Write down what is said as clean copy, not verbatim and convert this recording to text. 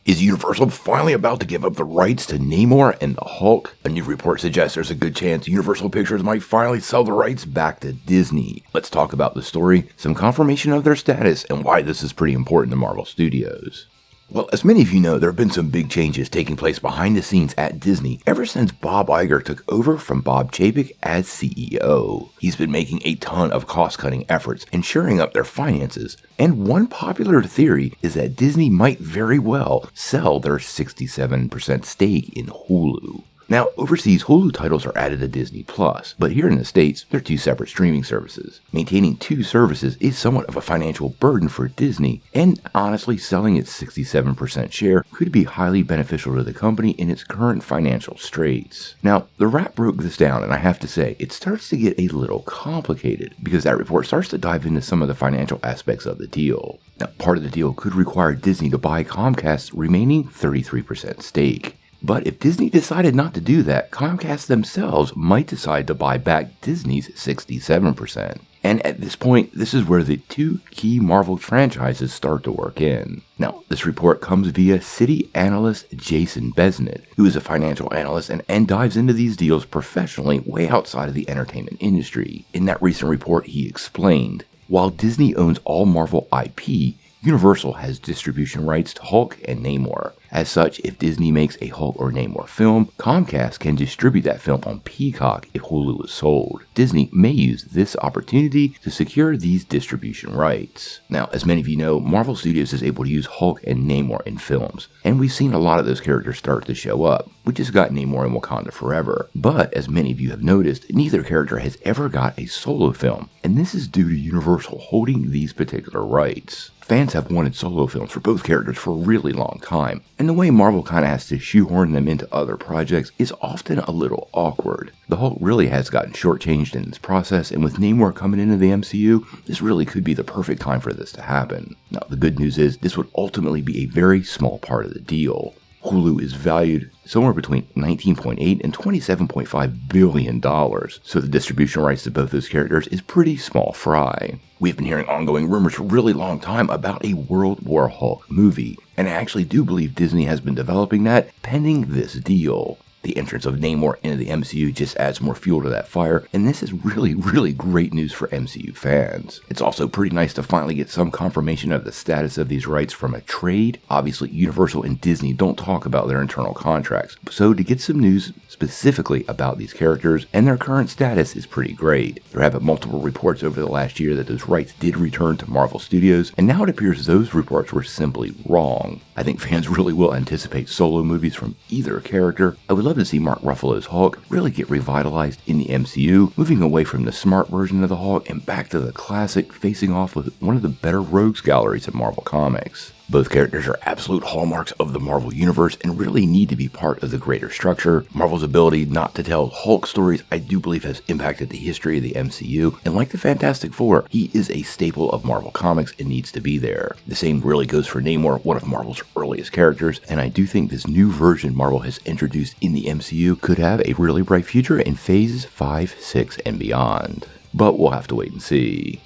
Is Universal finally about to give up the rights to Namor and the Hulk? A new report suggests there's a good chance Universal Pictures might finally sell the rights back to Disney. Let's talk about the story, some confirmation of their status, and why this is pretty important to Marvel Studios. Well, as many of you know, there have been some big changes taking place behind the scenes at Disney ever since Bob Iger took over from Bob Chapek as CEO. He's been making a ton of cost-cutting efforts and shoring up their finances, and one popular theory is that Disney might very well sell their 67% stake in Hulu. Now, overseas, Hulu titles are added to Disney+, but here in the States, they're two separate streaming services. Maintaining two services is somewhat of a financial burden for Disney, and honestly, selling its 67% share could be highly beneficial to the company in its current financial straits. Now, The Wrap broke this down, and I have to say, it starts to get a little complicated, because that report starts to dive into some of the financial aspects of the deal. Now, part of the deal could require Disney to buy Comcast's remaining 33% stake. But if Disney decided not to do that, Comcast themselves might decide to buy back Disney's 67%. And at this point, this is where the two key Marvel franchises start to work in. Now, this report comes via Citi analyst Jason Besnett, who is a financial analyst and dives into these deals professionally way outside of the entertainment industry. In that recent report, he explained, while Disney owns all Marvel IP, Universal has distribution rights to Hulk and Namor. As such, if Disney makes a Hulk or Namor film, Comcast can distribute that film on Peacock if Hulu is sold. Disney may use this opportunity to secure these distribution rights. Now, as many of you know, Marvel Studios is able to use Hulk and Namor in films, and we've seen a lot of those characters start to show up. We just got Namor in Wakanda Forever, but as many of you have noticed, neither character has ever got a solo film, and this is due to Universal holding these particular rights. Fans have wanted solo films for both characters for a really long time, and the way Marvel kind of has to shoehorn them into other projects is often a little awkward. The Hulk really has gotten shortchanged in this process, and with Namor coming into the MCU, this really could be the perfect time for this to happen. Now, the good news is this would ultimately be a very small part of the deal. Hulu is valued somewhere between $19.8 and $27.5 billion, so the distribution rights to both those characters is pretty small fry. We've been hearing ongoing rumors for a really long time about a World War Hulk movie, and I actually do believe Disney has been developing that pending this deal. The entrance of Namor into the MCU just adds more fuel to that fire, and this is really great news for MCU fans. It's also pretty nice to finally get some confirmation of the status of these rights from a trade. Obviously, Universal and Disney don't talk about their internal contracts, so to get some news specifically about these characters and their current status is pretty great. There have been multiple reports over the last year that those rights did return to Marvel Studios, and now it appears those reports were simply wrong. I think fans really will anticipate solo movies from either character. I would love to see Mark Ruffalo's Hulk really get revitalized in the MCU, moving away from the smart version of the Hulk and back to the classic, facing off with one of the better rogues galleries in Marvel Comics. Both characters are absolute hallmarks of the Marvel Universe and really need to be part of the greater structure. Marvel's ability not to tell Hulk stories, I do believe, has impacted the history of the MCU, and like the Fantastic Four, he is a staple of Marvel Comics and needs to be there. The same really goes for Namor, one of Marvel's earliest characters, and I do think this new version Marvel has introduced in the MCU could have a really bright future in phases 5, 6, and beyond. But we'll have to wait and see.